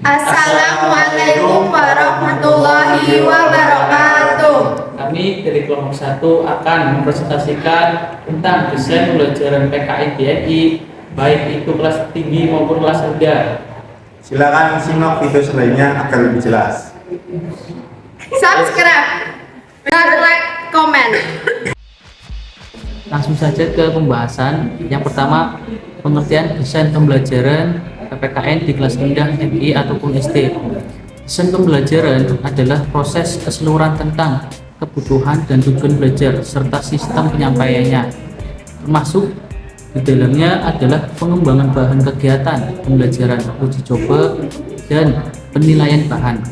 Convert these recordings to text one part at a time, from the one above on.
Assalamualaikum warahmatullahi wabarakatuh. Kami dari kelompok 1 akan mempresentasikan tentang desain pembelajaran PKN DNI, baik itu kelas tinggi maupun kelas rendah. Silakan simak video selanjutnya agar lebih jelas. Subscribe dan like, komen. Langsung saja ke pembahasan. Yang pertama, pengertian desain pembelajaran PPKN di kelas rendah MI ataupun SD. Desain pembelajaran adalah proses keseluruhan tentang kebutuhan dan tujuan belajar serta sistem penyampaiannya, termasuk di dalamnya adalah pengembangan bahan kegiatan pembelajaran, uji coba, dan penilaian bahan,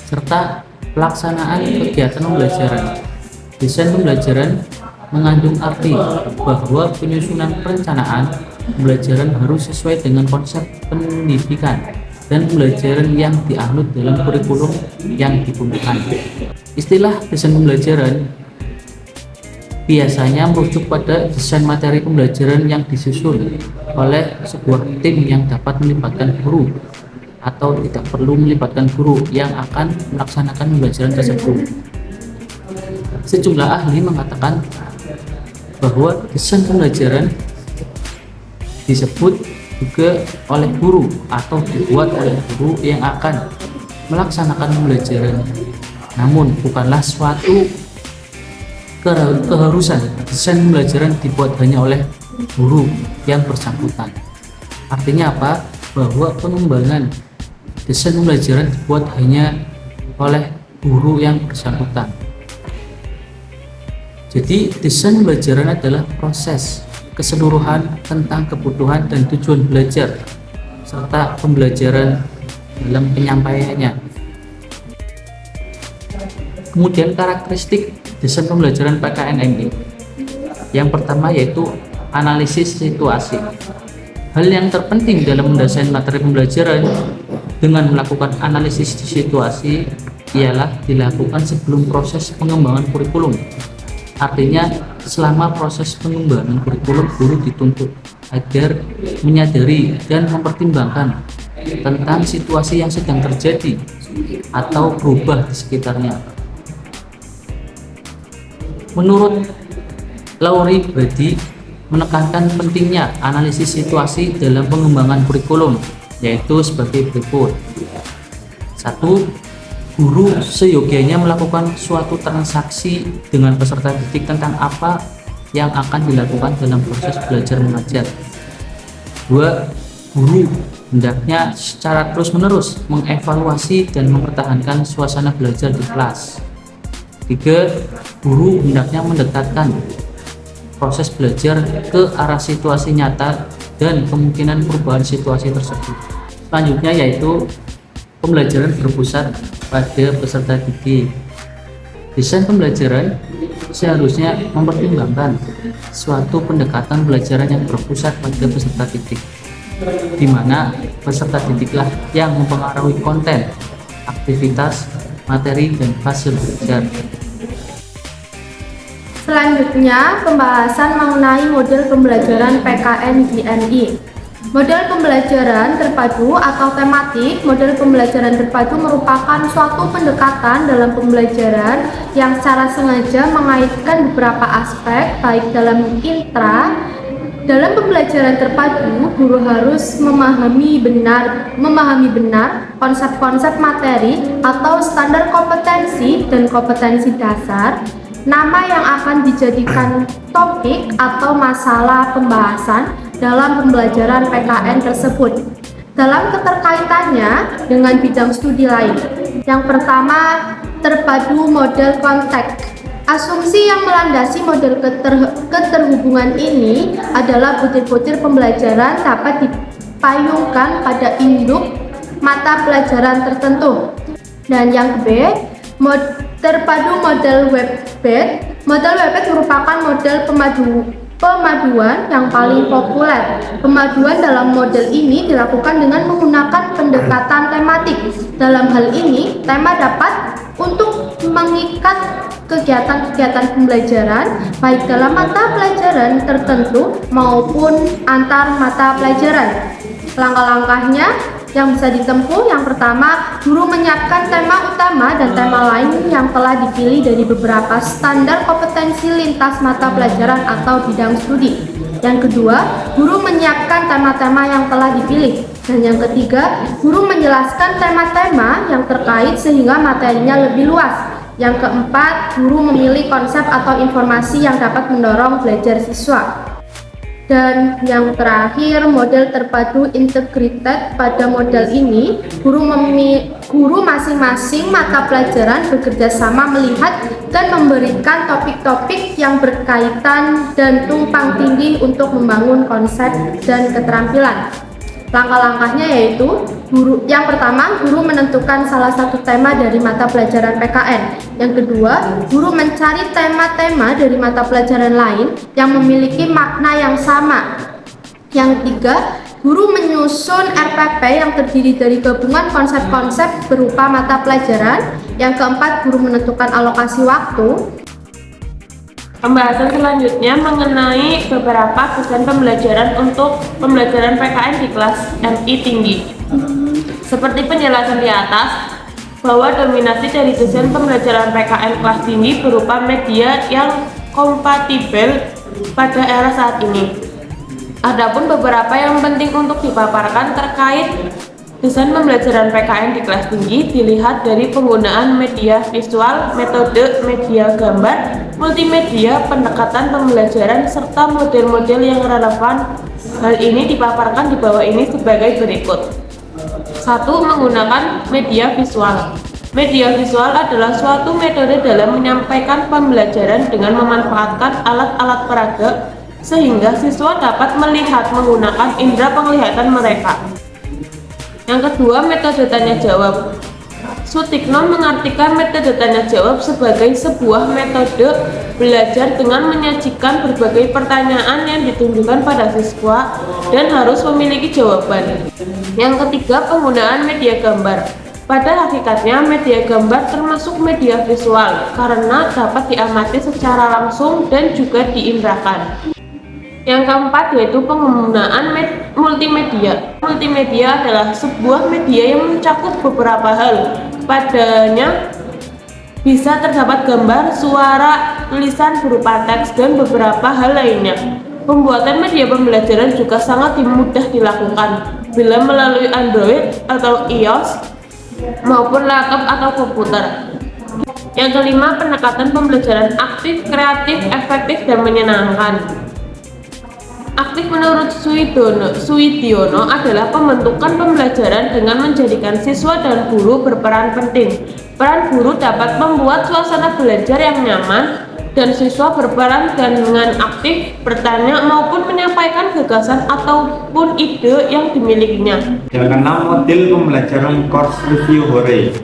serta pelaksanaan kegiatan pembelajaran. Desain pembelajaran mengandung arti bahwa penyusunan perencanaan pembelajaran harus sesuai dengan konsep pendidikan dan pembelajaran yang dianut dalam kurikulum yang dibutuhkan. Istilah desain pembelajaran biasanya merujuk pada desain materi pembelajaran yang disusun oleh sebuah tim yang dapat melibatkan guru atau tidak perlu melibatkan guru yang akan melaksanakan pembelajaran tersebut. Sejumlah ahli mengatakan bahwa desain pembelajaran disebut juga oleh guru atau dibuat oleh guru yang akan melaksanakan pembelajaran. Namun bukanlah suatu keharusan desain pembelajaran dibuat hanya oleh guru yang bersangkutan. Artinya apa? Bahwa pengembangan desain pembelajaran dibuat hanya oleh guru yang bersangkutan. Jadi desain pembelajaran adalah proses keseluruhan tentang kebutuhan dan tujuan belajar serta pembelajaran dalam penyampaiannya. Kemudian karakteristik desain pembelajaran PKN MI. Yang pertama yaitu analisis situasi. Hal yang terpenting dalam mendesain materi pembelajaran dengan melakukan analisis situasi ialah dilakukan sebelum proses pengembangan kurikulum. Artinya, selama proses pengembangan kurikulum, guru dituntut agar menyadari dan mempertimbangkan tentang situasi yang sedang terjadi atau berubah di sekitarnya. Menurut Laurie Brady, menekankan pentingnya analisis situasi dalam pengembangan kurikulum, yaitu sebagai berikut. 1. Guru seyogianya melakukan suatu transaksi dengan peserta didik tentang apa yang akan dilakukan dalam proses belajar mengajar. 2. Guru hendaknya secara terus-menerus mengevaluasi dan mempertahankan suasana belajar di kelas. 3. Guru hendaknya mendekatkan proses belajar ke arah situasi nyata dan kemungkinan perubahan situasi tersebut. Selanjutnya yaitu pembelajaran berpusat pada peserta didik. Desain pembelajaran seharusnya mempertimbangkan suatu pendekatan pembelajaran yang berpusat pada peserta didik, di mana peserta didiklah yang mempengaruhi konten, aktivitas, materi, dan hasil belajar. Selanjutnya, pembahasan mengenai model pembelajaran PKN DNI. Model pembelajaran terpadu atau tematik. Model pembelajaran terpadu merupakan suatu pendekatan dalam pembelajaran yang secara sengaja mengaitkan beberapa aspek, baik dalam dalam pembelajaran terpadu, guru harus memahami benar konsep-konsep materi atau standar kompetensi dan kompetensi dasar, nama yang akan dijadikan topik atau masalah pembahasan dalam pembelajaran PKN tersebut dalam keterkaitannya dengan bidang studi lain. Yang pertama, terpadu model konteks. Asumsi yang melandasi model keterhubungan ini adalah butir-butir pembelajaran dapat dipayungkan pada induk mata pelajaran tertentu. Dan yang kedua, terpadu model Webpack. Model Webpack merupakan model pemaduan yang paling populer. Pemaduan dalam model ini dilakukan dengan menggunakan pendekatan tematik. Dalam hal ini, tema dapat untuk mengikat kegiatan-kegiatan pembelajaran baik dalam mata pelajaran tertentu maupun antar mata pelajaran. Langkah-langkahnya yang bisa ditempuh. Yang pertama, guru menyiapkan tema utama dan tema lain yang telah dipilih dari beberapa standar kompetensi lintas mata pelajaran atau bidang studi. Yang kedua, guru menyiapkan tema-tema yang telah dipilih. Dan yang ketiga, guru menjelaskan tema-tema yang terkait sehingga materinya lebih luas. Yang keempat, guru memilih konsep atau informasi yang dapat mendorong belajar siswa. Dan yang terakhir, model terpadu integrated. Pada model ini, guru masing-masing mata pelajaran bekerja sama melihat dan memberikan topik-topik yang berkaitan dan tumpang tindih untuk membangun konsep dan keterampilan. Langkah-langkahnya yaitu, yang pertama, guru menentukan salah satu tema dari mata pelajaran PKN. Yang kedua, guru mencari tema-tema dari mata pelajaran lain yang memiliki makna yang sama. Yang ketiga, guru menyusun RPP yang terdiri dari gabungan konsep-konsep berupa mata pelajaran. Yang keempat, guru menentukan alokasi waktu. Pembahasan selanjutnya mengenai beberapa desain pembelajaran untuk pembelajaran PKN di kelas MI tinggi. Seperti penjelasan di atas, bahwa dominasi dari desain pembelajaran PKN kelas tinggi berupa media yang kompatibel pada era saat ini. Adapun beberapa yang penting untuk dipaparkan terkait desain pembelajaran PKN di kelas tinggi dilihat dari penggunaan media visual, metode media gambar, multimedia, pendekatan pembelajaran, serta model-model yang relevan. Hal ini dipaparkan di bawah ini sebagai berikut. 1. Menggunakan media visual. Media visual adalah suatu metode dalam menyampaikan pembelajaran dengan memanfaatkan alat-alat peraga sehingga siswa dapat melihat menggunakan indera penglihatan mereka. Yang kedua, metode tanya jawab. Sutikno mengartikan metode tanya jawab sebagai sebuah metode belajar dengan menyajikan berbagai pertanyaan yang ditunjukkan pada siswa dan harus memiliki jawaban. Yang ketiga, penggunaan media gambar. Pada hakikatnya, media gambar termasuk media visual karena dapat diamati secara langsung dan juga diindrakan. Yang keempat yaitu penggunaan multimedia. Multimedia adalah sebuah media yang mencakup beberapa hal. Padanya bisa terdapat gambar, suara, tulisan berupa teks, dan beberapa hal lainnya. Pembuatan media pembelajaran juga sangat mudah dilakukan bila melalui Android atau iOS maupun laptop atau komputer. Yang kelima, pendekatan pembelajaran aktif, kreatif, efektif, dan menyenangkan. Aktif menurut Suidiono adalah pembentukan pembelajaran dengan menjadikan siswa dan guru berperan penting. Peran guru dapat membuat suasana belajar yang nyaman dan siswa berperan dengan aktif bertanya maupun menyampaikan gagasan ataupun ide yang dimilikinya. Yang keenam, model pembelajaran course review hore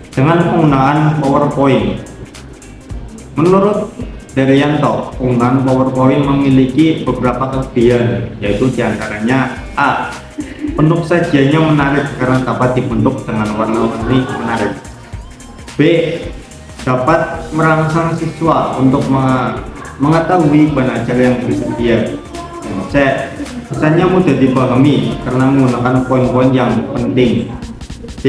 dengan penggunaan PowerPoint. Menurut Daryanto, penggunaan PowerPoint memiliki beberapa kelebihan, yaitu diantaranya A. Bentuk sajiannya menarik karena dapat dibentuk dengan warna-warni menarik. B. Dapat merangsang siswa untuk mengetahui bahan ajar yang tersedia. C. Pesannya mudah dipahami karena menggunakan poin-poin yang penting. D.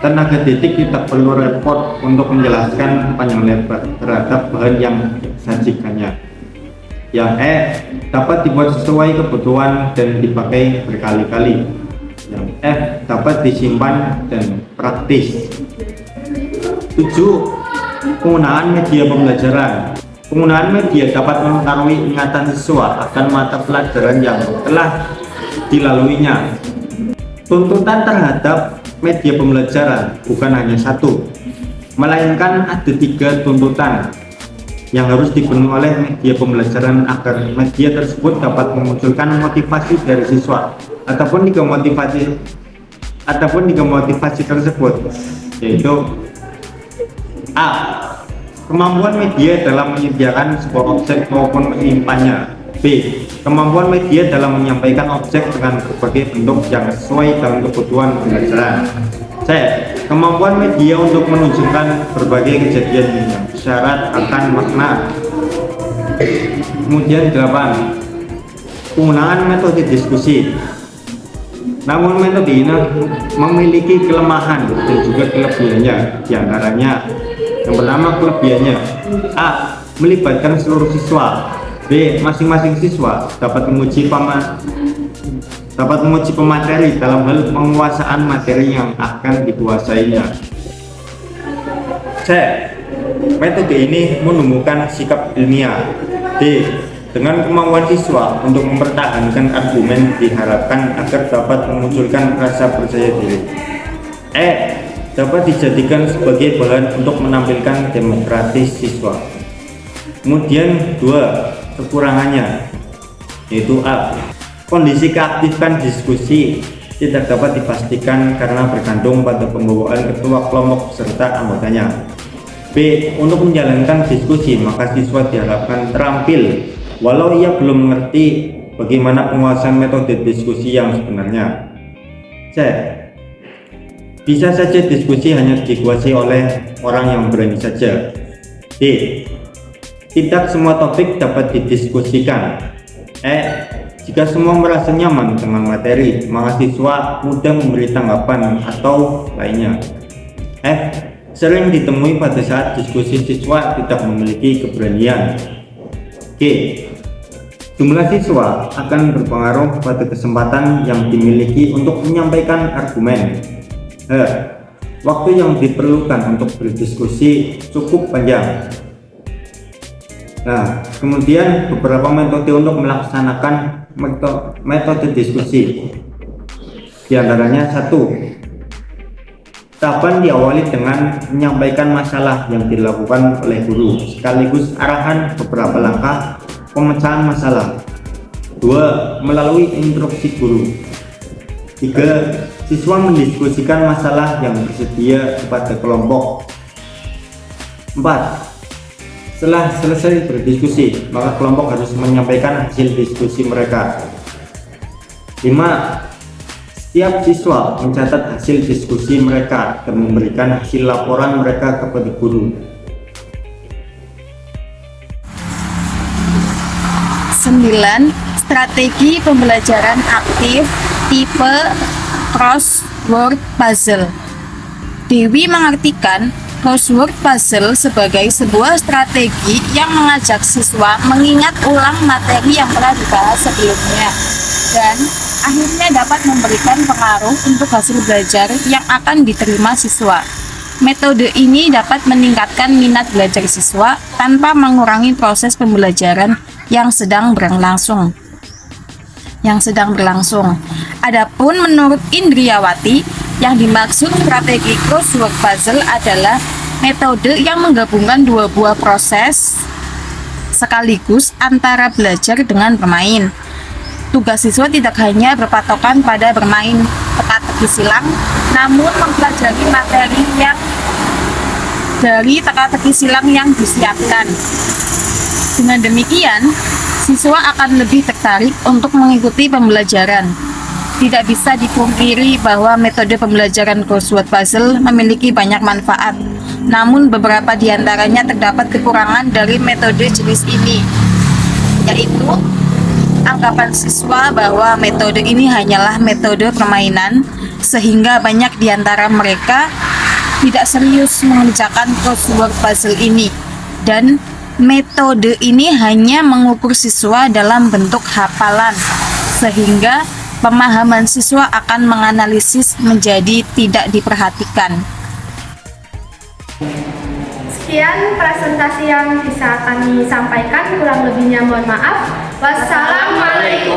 Tenaga didik tidak perlu repot untuk menjelaskan panjang lebar terhadap bahan yang disajikannya. Yang E. Dapat dibuat sesuai kebutuhan dan dipakai berkali-kali. Yang F. Dapat disimpan dan praktis. 7. Penggunaan media pembelajaran. Penggunaan media dapat mempengaruhi ingatan siswa akan mata pelajaran yang telah dilaluinya. Tuntutan terhadap media pembelajaran bukan hanya satu, melainkan ada 3 tuntutan yang harus dipenuhi oleh media pembelajaran agar media tersebut dapat memunculkan motivasi dari siswa ataupun tiga motivasi tersebut, yaitu A. Kemampuan media dalam menyediakan sebuah objek maupun menyimpannya. B. Kemampuan media dalam menyampaikan objek dengan berbagai bentuk yang sesuai dengan kebutuhan pembelajaran. C. Kemampuan media untuk menunjukkan berbagai kejadian yang syarat akan makna. Kemudian 8. Penggunaan metode diskusi. Namun metode ini memiliki kelemahan dan juga kelebihannya. Di antaranya, yang pertama kelebihannya, A. Melibatkan seluruh siswa. B. Masing-masing siswa dapat menguji pemateri dalam hal penguasaan materi yang akan dikuasainya. C. Metode ini menumbuhkan sikap ilmiah. D. Dengan kemampuan siswa untuk mempertahankan argumen diharapkan agar dapat memunculkan rasa percaya diri. E. Dapat dijadikan sebagai bahan untuk menampilkan demokratis siswa. Kemudian 2. Kekurangannya, yaitu A. Kondisi keaktifan diskusi tidak dapat dipastikan karena bergantung pada pembawaan ketua kelompok serta anggotanya. B. Untuk menjalankan diskusi, maka siswa diharapkan terampil walau ia belum mengerti bagaimana penguasaan metode diskusi yang sebenarnya. C. Bisa saja diskusi hanya dikuasai oleh orang yang berani saja. D. Tidak semua topik dapat didiskusikan. E. Jika semua merasa nyaman dengan materi, maka siswa mudah memberi tanggapan atau lainnya. F. Sering ditemui pada saat diskusi siswa tidak memiliki keberanian. G. Jumlah siswa akan berpengaruh pada kesempatan yang dimiliki untuk menyampaikan argumen. H. Waktu yang diperlukan untuk berdiskusi cukup panjang. Nah, kemudian beberapa metode untuk melaksanakan metode diskusi. Di antaranya 1. Tahapan diawali dengan menyampaikan masalah yang dilakukan oleh guru, sekaligus arahan beberapa langkah pemecahan masalah. 2. Melalui instruksi guru. 3. Siswa mendiskusikan masalah yang tersedia kepada kelompok. 4. Setelah selesai berdiskusi, maka kelompok harus menyampaikan hasil diskusi mereka. 5. Setiap siswa mencatat hasil diskusi mereka dan memberikan hasil laporan mereka kepada guru. 9. Strategi pembelajaran aktif tipe crossword puzzle. Dewi mengartikan crossword puzzle sebagai sebuah strategi yang mengajak siswa mengingat ulang materi yang telah dibahas sebelumnya dan akhirnya dapat memberikan pengaruh untuk hasil belajar yang akan diterima siswa. Metode ini dapat meningkatkan minat belajar siswa tanpa mengurangi proses pembelajaran yang sedang berlangsung. Adapun menurut Indriawati, yang dimaksud strategi crossword puzzle adalah metode yang menggabungkan dua buah proses sekaligus antara belajar dengan bermain. Tugas siswa tidak hanya berpatokan pada bermain teka-teki silang, namun mempelajari materi yang dari teka-teki silang yang disiapkan. Dengan demikian, siswa akan lebih tertarik untuk mengikuti pembelajaran. Tidak bisa dipungkiri bahwa metode pembelajaran crossword puzzle memiliki banyak manfaat, namun beberapa di antaranya terdapat kekurangan dari metode jenis ini, yaitu anggapan siswa bahwa metode ini hanyalah metode permainan, sehingga banyak di antara mereka tidak serius mengerjakan crossword puzzle ini, dan metode ini hanya mengukur siswa dalam bentuk hafalan, sehingga pemahaman siswa akan menganalisis menjadi tidak diperhatikan. Sekian presentasi yang bisa kami sampaikan, kurang lebihnya mohon maaf. Wassalamualaikum